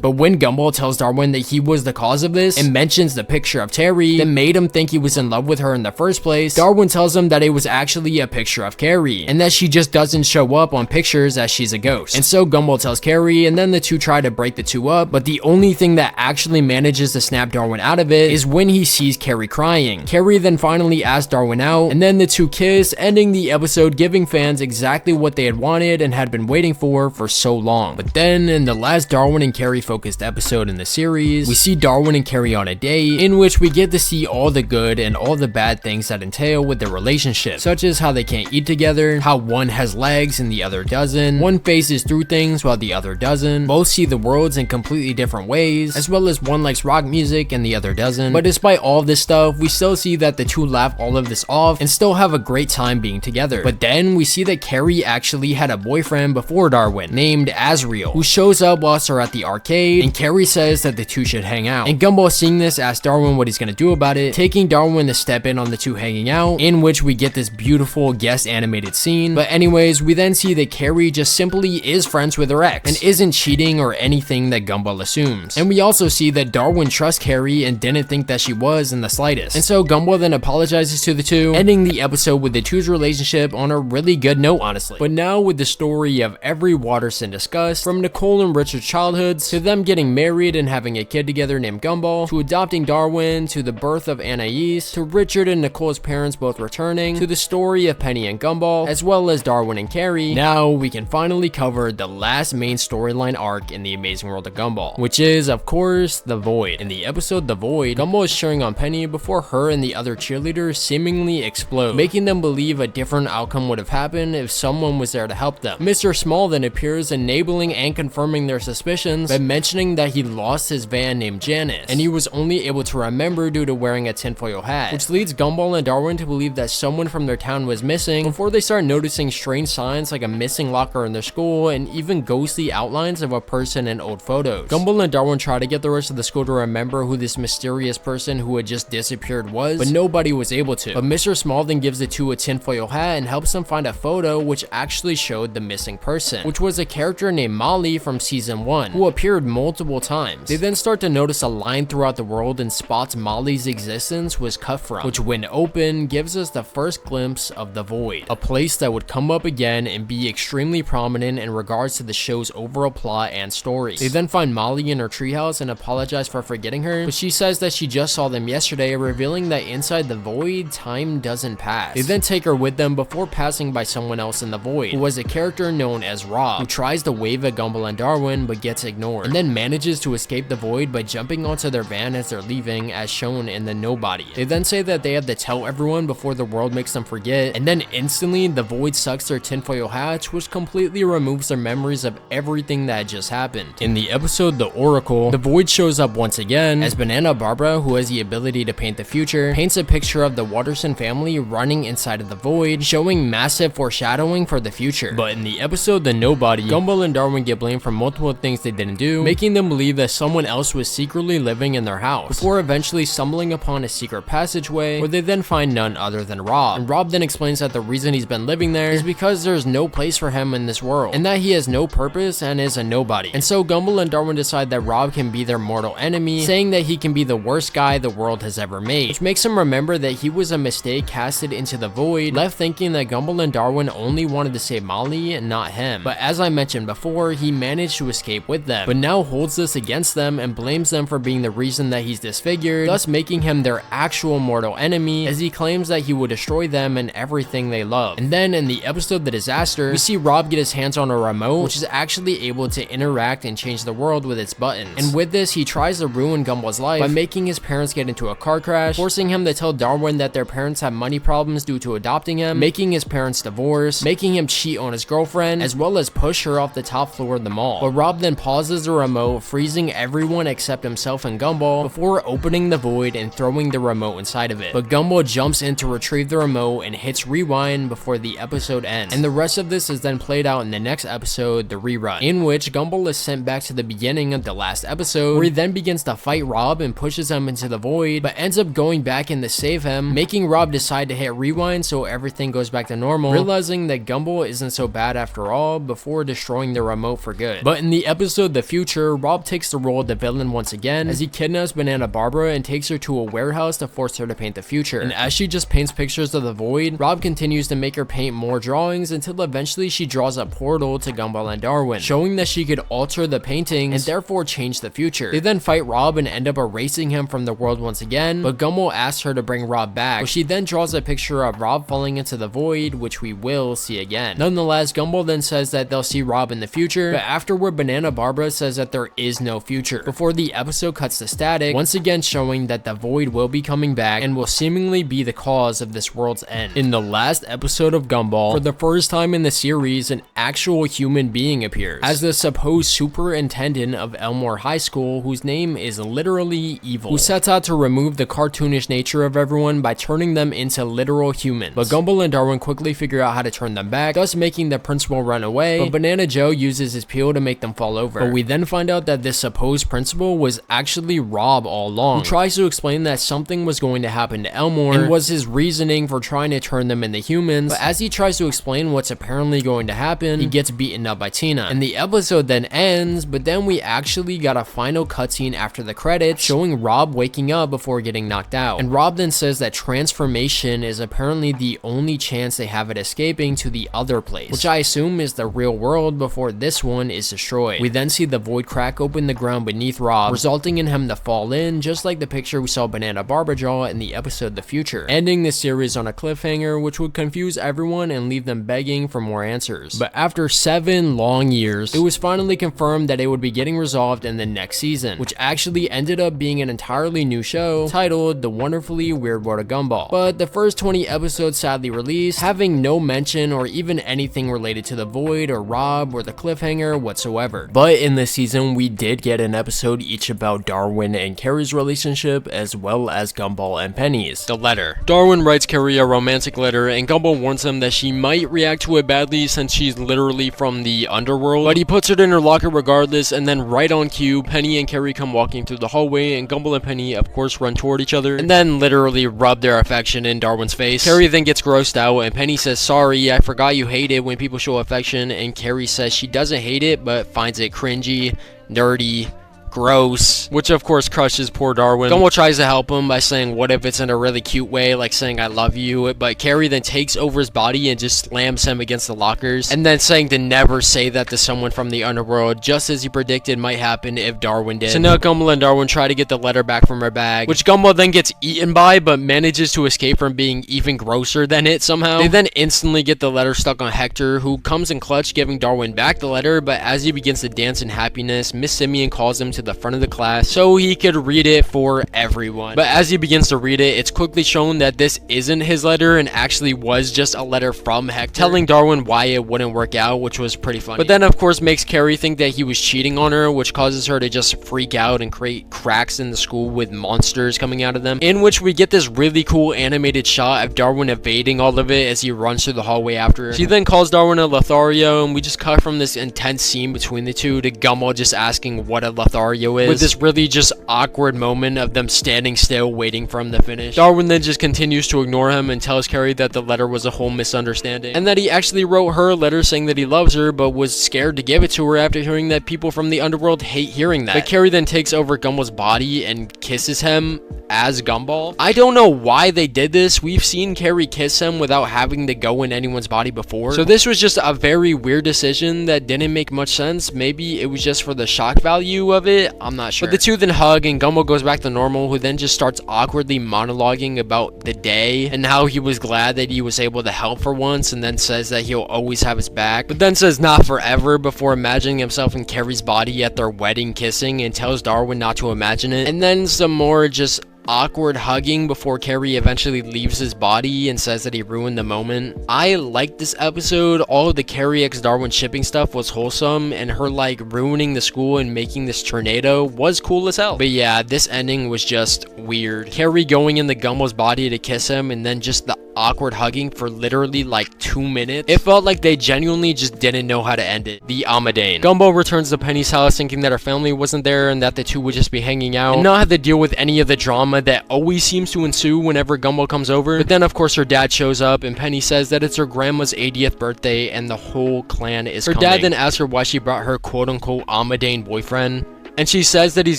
But when Gumball tells Darwin that he was the cause of this and mentions the picture of Terry that made him think he was in love with her in the first place, Darwin tells him that it was actually a picture of Carrie and that she just doesn't show up on pictures as she's a ghost. And so Gumball tells Carrie, and then the two try to break the two up, but the only thing that actually manages to snap Darwin out of it is when he sees Carrie crying. Carrie then finally asks Darwin out, and then the two kiss, ending the episode giving fans exactly what they had wanted and had been waiting for so long. But then in the last Darwin and Carrie focused episode in the series, we see Darwin and Carrie on a date in which we get to see all the good and all the bad things that entail with their relationship, such as how they can't eat together, how one has legs and the other doesn't, one phases through things while the other doesn't, both see the worlds in completely different ways, as well as one likes rock music and the other doesn't. But despite all this stuff, we still see that the two laugh all of this off and still have a great time being together. But then we see that Carrie actually had a boyfriend before Darwin named Azriel, who shows up whilst they're at the arcade, and Carrie says that the two should hang out. And Gumball, seeing this, asks Darwin what he's gonna do about it, taking Darwin to step in on the two hanging out, in which we get this beautiful guest animated scene. But anyways, we then see that Carrie just simply is friends with her ex and isn't cheating or anything that Gumball assumes. And we also see that Darwin trusts Carrie and didn't think that she was in the slightest. And so Gumball then apologizes to the two, ending the episode with the two's relationship on a really good note, honestly. But now with the story of every Watterson discussed, from Nicole and Richard's childhoods, to them getting married and having a kid together named Gumball, to adopting Darwin, to the birth of Anais, to Richard and Nicole's parents both returning, to the story of Penny and Gumball, as well as Darwin and Carrie, now we can finally cover the last main storyline arc in the Amazing World of Gumball, which is, of course, The Void. In the episode The Void, Gumball is cheering on Penny before her and the other cheerleaders seemingly explode, making them believe a different outcome would have happened if someone was there to help them. Mr. Small then appears, enabling and confirming their suspicions by mentioning that he lost his van named Janice, and he was only able to remember due to wearing a tinfoil hat, which leads Gumball and Darwin to believe that someone from their town was missing before they start noticing strange signs like a missing locker in their school and even ghostly outlines of a person in old photos. Gumball and Darwin try to get the rest of the school to remember who this mysterious person who had just disappeared was, but nobody was able to. But Mr. Small then gives the two a tinfoil hat and helps them find a photo which actually showed the missing person, which was a character named Molly from season 1, who appeared multiple times. They then start to notice a line throughout the world and spots Molly's existence was cut from, which when open gives us the first glimpse of the Void, a place that would come up again and be extremely prominent in regards to the show's overall plot and story. They then find Molly in her treehouse and apologize for forgetting her, but she says that she just saw them yesterday, revealing that inside the Void, time doesn't pass. They then take her with them before passing by someone else in the Void, who was a character known as Rob, who tries to wave at Gumball and Darwin but gets ignored. And then manages to escape the void by jumping onto their van as they're leaving, as shown in the Nobody. They then say that they have to tell everyone before the world makes them forget, and then instantly the void sucks their tinfoil hats, which completely removes their memories of everything that had just happened. In the episode The Oracle, the void shows up once again as Banana Barbara, who has the ability to paint the future, paints a picture of the Watterson family running inside of the void, showing massive foreshadowing for the future. But in the episode The Nobody, Gumball and Darwin get blamed for multiple things they didn't do, making them believe that someone else was secretly living in their house, before eventually stumbling upon a secret passageway where they then find none other than Rob. And Rob then explains that the reason he's been living there is because there's no place for him in this world, and that he has no purpose and is a nobody. And so Gumball and Darwin decide that Rob can be their mortal enemy, saying that he can be the worst guy the world has ever made, which makes him remember that he was a mistake casted into the void, left thinking that Gumball and Darwin only wanted to save Molly and not him. But as I mentioned before, he managed to escape with them, but now holds this against them and blames them for being the reason that he's disfigured, thus making him their actual mortal enemy, as he claims that he will destroy them and everything they love. And then in the episode The Disaster, we see Rob get his hands on a remote, which is actually able to interact and change the world with its buttons. And with this, he tries to ruin Gumball's life by making his parents get into a car crash, forcing him to tell Darwin that their parents have money problems due to adopting him, making his parents divorce, making him cheat on his girlfriend, as well as push her off the top floor of the mall. But Rob then pauses the remote, freezing everyone except himself and Gumball, before opening the void and throwing the remote inside of it. But Gumball jumps in to retrieve the remote and hits rewind before the episode ends. And the rest of this is then played out in the next episode, The Rerun, in which Gumball is sent back to the beginning of the last episode, where he then begins to fight Rob and pushes him into the void, but ends up going back in to save him, making Rob decide to hit rewind so everything goes back to normal, realizing that Gumball isn't so bad after all, before destroying the remote for good. But in the episode The Future, Rob takes the role of the villain once again, as he kidnaps Banana Barbara and takes her to a warehouse to force her to paint the future. And as she just paints pictures of the void, Rob continues to make her paint more drawings until eventually she draws a portal to Gumball and Darwin, showing that she could alter the paintings and therefore change the future. They then fight Rob and end up erasing him from the world once again, but Gumball asks her to bring Rob back, but she then draws a picture of Rob falling into the void, which we will see again. Nonetheless, Gumball then says that they'll see Rob in the future, but afterward Banana Barbara says that there is no future, before the episode cuts to static, once again showing that the void will be coming back and will seemingly be the cause of this world's end. In the last episode of Gumball, for the first time in the series, an actual human being appears as the supposed superintendent of Elmore High School, whose name is literally Evil, who sets out to remove the cartoonish nature of everyone by turning them into literal humans. But Gumball and Darwin quickly figure out how to turn them back, thus making the principal run away, but Banana Joe uses his peel to make them fall over. But we then find out that this supposed principal was actually Rob all along, who tries to explain that something was going to happen to Elmore and was his reasoning for trying to turn them into humans. But as he tries to explain what's apparently going to happen, he gets beaten up by Tina. And the episode then ends, but then we actually got a final cutscene after the credits showing Rob waking up before getting knocked out. And Rob then says that transformation is apparently the only chance they have at escaping to the other place, which I assume is the real world before this one is destroyed. We then see the void crack open the ground beneath Rob, resulting in him to fall in, just like the picture we saw Banana Barbara draw in the episode The Future, ending the series on a cliffhanger which would confuse everyone and leave them begging for more answers. But after 7 long years, it was finally confirmed that it would be getting resolved in the next season, which actually ended up being an entirely new show titled The Wonderfully Weird World of Gumball. But the first 20 episodes sadly released, having no mention or even anything related to the void or Rob or the cliffhanger whatsoever. But in this season, we did get an episode each about Darwin and Carrie's relationship, as well as Gumball and Penny's. The letter. Darwin writes Carrie a romantic letter, and Gumball warns him that she might react to it badly since she's literally from the underworld, but he puts it in her locker regardless, and then right on cue, Penny and Carrie come walking through the hallway, and Gumball and Penny of course run toward each other, and then literally rub their affection in Darwin's face. Carrie then gets grossed out, and Penny says, "Sorry, I forgot you hate it when people show affection," and Carrie says she doesn't hate it, but finds it cringy, nerdy, gross, which of course crushes poor Darwin. Gumball tries to help him by saying what if it's in a really cute way, like saying I love you, but Carrie then takes over his body and just slams him against the lockers, and then saying to never say that to someone from the underworld, just as he predicted might happen if Darwin did. So now Gumball and Darwin try to get the letter back from her bag, which Gumball then gets eaten by, but manages to escape from being even grosser than it somehow. They then instantly get the letter stuck on Hector, who comes in clutch giving Darwin back the letter, but as he begins to dance in happiness, Miss Simeon calls him to the front of the class so he could read it for everyone. But as he begins to read it, it's quickly shown that this isn't his letter and actually was just a letter from Hector telling Darwin why it wouldn't work out, which was pretty funny. But then of course makes Carrie think that he was cheating on her, which causes her to just freak out and create cracks in the school with monsters coming out of them, in which we get this really cool animated shot of Darwin evading all of it as he runs through the hallway after her. She then calls Darwin a Lothario, and we just cut from this intense scene between the two to Gumball just asking what a Lothario is, with this really just awkward moment of them standing still waiting for him to finish. Darwin then just continues to ignore him and tells Carrie that the letter was a whole misunderstanding, and that he actually wrote her a letter saying that he loves her, but was scared to give it to her after hearing that people from the underworld hate hearing that. But Carrie then takes over Gumball's body and kisses him as Gumball. I don't know why they did this. We've seen Carrie kiss him without having to go in anyone's body before, so this was just a very weird decision that didn't make much sense. Maybe it was just for the shock value of it, I'm not sure. But the two then hug and Gumball goes back to normal, who then just starts awkwardly monologuing about the day and how he was glad that he was able to help for once, and then says that he'll always have his back, but then says not forever before imagining himself in Carrie's body at their wedding kissing, and tells Darwin not to imagine it. And then some more just awkward hugging before Carrie eventually leaves his body and says that he ruined the moment. I liked this episode. All of the Carrie x Darwin shipping stuff was wholesome, and her like ruining the school and making this tornado was cool as hell. But yeah, this ending was just weird. Carrie going into Gumball's body to kiss him, and then just the awkward hugging for literally like 2 minutes. It felt like they genuinely just didn't know how to end it. The Amadane. Gumball returns to Penny's house thinking that her family wasn't there and that the two would just be hanging out and not have to deal with any of the drama that always seems to ensue whenever Gumball comes over. But then of course her dad shows up, and Penny says that it's her grandma's 80th birthday and the whole clan is coming. Her dad then asks her why she brought her quote-unquote Amadane boyfriend, and she says that he's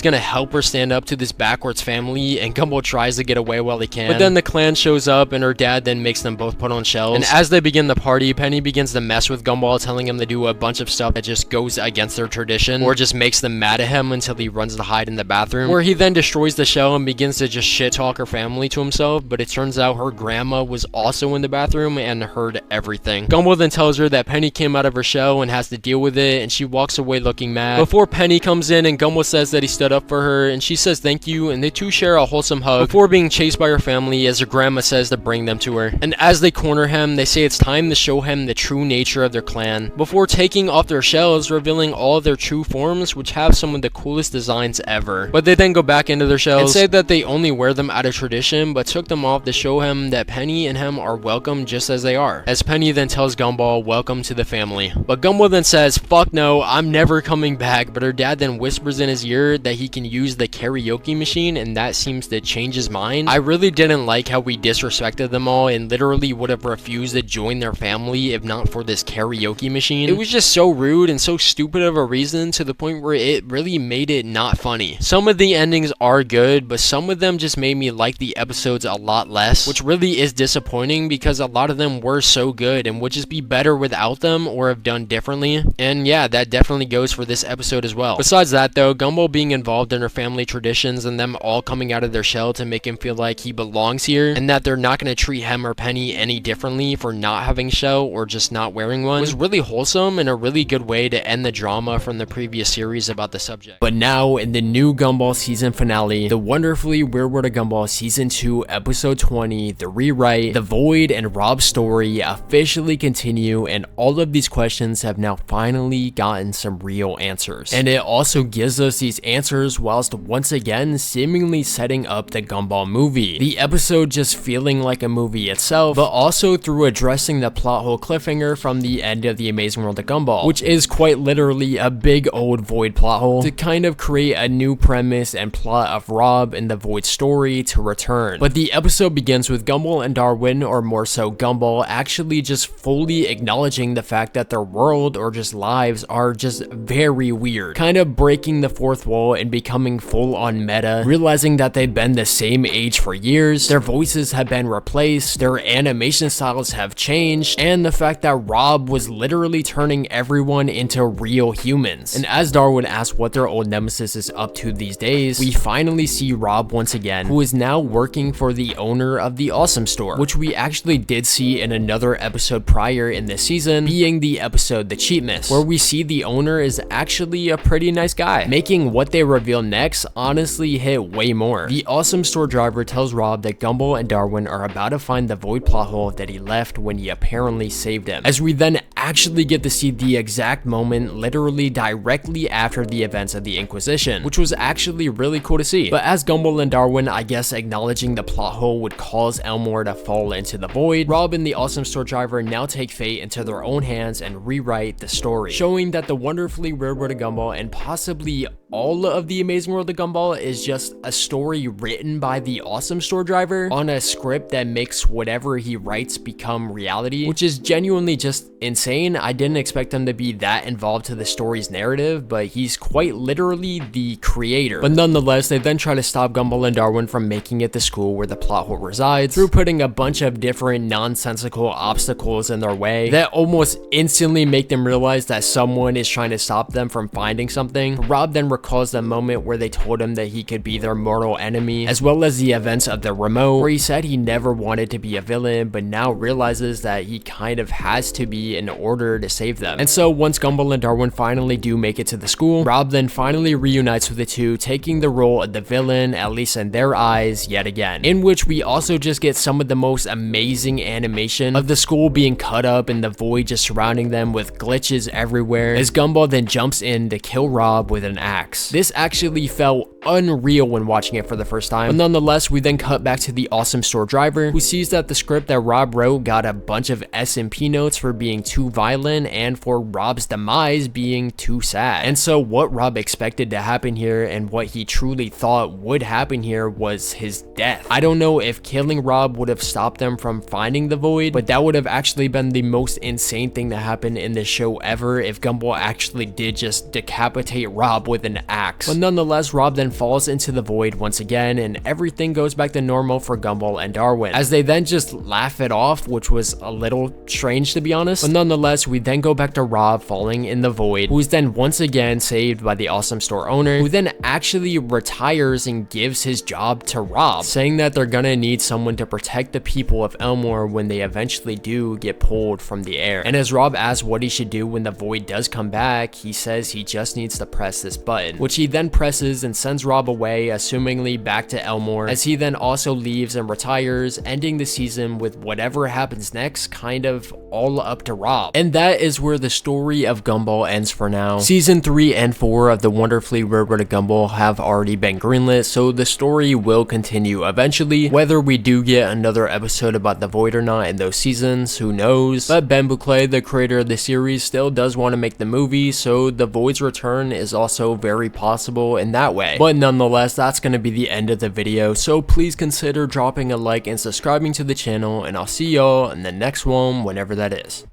gonna help her stand up to this backwards family, and Gumball tries to get away while he can. But then the clan shows up, and her dad then makes them both put on shells. And as they begin the party, Penny begins to mess with Gumball, telling him to do a bunch of stuff that just goes against their tradition, or just makes them mad at him until he runs to hide in the bathroom, where he then destroys the shell and begins to just shit talk her family to himself. But it turns out her grandma was also in the bathroom and heard everything. Gumball then tells her that Penny came out of her shell and has to deal with it, and she walks away looking mad before Penny comes in, and Gumball says that he stood up for her, and she says thank you, and they two share a wholesome hug before being chased by her family as her grandma says to bring them to her. And as they corner him, they say it's time to show him the true nature of their clan before taking off their shells, revealing all of their true forms, which have some of the coolest designs ever. But they then go back into their shells and say that they only wear them out of tradition, but took them off to show him that Penny and him are welcome just as they are, as Penny then tells Gumball welcome to the family. But Gumball then says fuck no, I'm never coming back, but her dad then whispers in his ear that he can use the karaoke machine, and that seems to change his mind. I really didn't like how we disrespected them all and literally would have refused to join their family if not for this karaoke machine. It was just so rude and so stupid of a reason, to the point where it really made it not funny. Some of the endings are good, but some of them just made me like the episodes a lot less, which really is disappointing because a lot of them were so good and would just be better without them or have done differently. And yeah, that definitely goes for this episode as well. Besides that though, Gumball being involved in her family traditions and them all coming out of their shell to make him feel like he belongs here, and that they're not going to treat him or Penny any differently for not having a shell or just not wearing one, was really wholesome and a really good way to end the drama from the previous series about the subject. But now in the new Gumball season finale, the wonderfully Weird World of Gumball season 2 episode 20, The Rewrite, the Void and Rob's story officially continue, and all of these questions have now finally gotten some real answers. And it also gives us these answers whilst once again seemingly setting up the Gumball movie. The episode just feeling like a movie itself, but also through addressing the plot hole cliffhanger from the end of The Amazing World of Gumball, which is quite literally a big old Void plot hole to kind of create a new premise and plot of Rob and the Void story to return. But the episode begins with Gumball and Darwin, or more so Gumball, actually just fully acknowledging the fact that their world or just lives are just very weird, kind of breaking breaking the fourth wall and becoming full on meta, realizing that they've been the same age for years, their voices have been replaced, their animation styles have changed, and the fact that Rob was literally turning everyone into real humans. And as Darwin asks what their old nemesis is up to these days, we finally see Rob once again, who is now working for the owner of the Awesome Store, which we actually did see in another episode prior in this season, being the episode The Cheapness, where we see the owner is actually a pretty nice guy, making what they reveal next honestly hit way more. The Awesome Store driver tells Rob that Gumball and Darwin are about to find the void plot hole that he left when he apparently saved him, as we then actually get to see the exact moment literally directly after the events of the Inquisition, which was actually really cool to see. But as Gumball and Darwin, I guess, acknowledging the plot hole would cause Elmore to fall into the void, Rob and the Awesome Store driver now take fate into their own hands and rewrite the story, showing that the wonderfully weird world of Gumball and possibly all of the Amazing World of Gumball is just a story written by the Awesome Store driver on a script that makes whatever he writes become reality, which is genuinely just insane. I didn't expect him to be that involved to the story's narrative, but he's quite literally the creator. But nonetheless, they then try to stop Gumball and Darwin from making it to school where the plot hole resides through putting a bunch of different nonsensical obstacles in their way that almost instantly make them realize that someone is trying to stop them from finding something. Rob then recalls the moment where they told him that he could be their mortal enemy, as well as the events of the remote, where he said he never wanted to be a villain, but now realizes that he kind of has to be in order to save them. And so once Gumball and Darwin finally do make it to the school, Rob then finally reunites with the two, taking the role of the villain, at least in their eyes, yet again, in which we also just get some of the most amazing animation of the school being cut up and the void just surrounding them with glitches everywhere, as Gumball then jumps in to kill Rob with an axe. This actually felt unreal when watching it for the first time, but nonetheless, we then cut back to the Awesome Store driver, who sees that the script that Rob wrote got a bunch of S&P notes for being too violent and for Rob's demise being too sad. And so what Rob expected to happen here and what he truly thought would happen here was his death. I don't know if killing Rob would have stopped them from finding the void, but that would have actually been the most insane thing to happen in this show ever if Gumball actually did just decapitate Rob with an axe. But nonetheless, Rob then falls into the void once again, and everything goes back to normal for Gumball and Darwin, as they then just laugh it off, which was a little strange to be honest. But nonetheless, we then go back to Rob falling in the void, who's then once again saved by the Awesome Store owner, who then actually retires and gives his job to Rob, saying that they're gonna need someone to protect the people of Elmore when they eventually do get pulled from the air. And as Rob asks what he should do when the void does come back, he says he just needs to press this button, which he then presses and sends Rob away, assumingly back to Elmore, as he then also leaves and retires, ending the season with whatever happens next kind of all up to Rob. And that is where the story of Gumball ends for now. Season 3 and 4 of the wonderfully weird world of Gumball have already been greenlit, so the story will continue eventually. Whether we do get another episode about the void or not in those seasons, who knows? But Ben Bouclet, the creator of the series, still does want to make the movie, so the void's return is also very possible in that way. But nonetheless, that's going to be the end of the video, so please consider dropping a like and subscribing to the channel, and I'll see y'all in the next one whenever that is.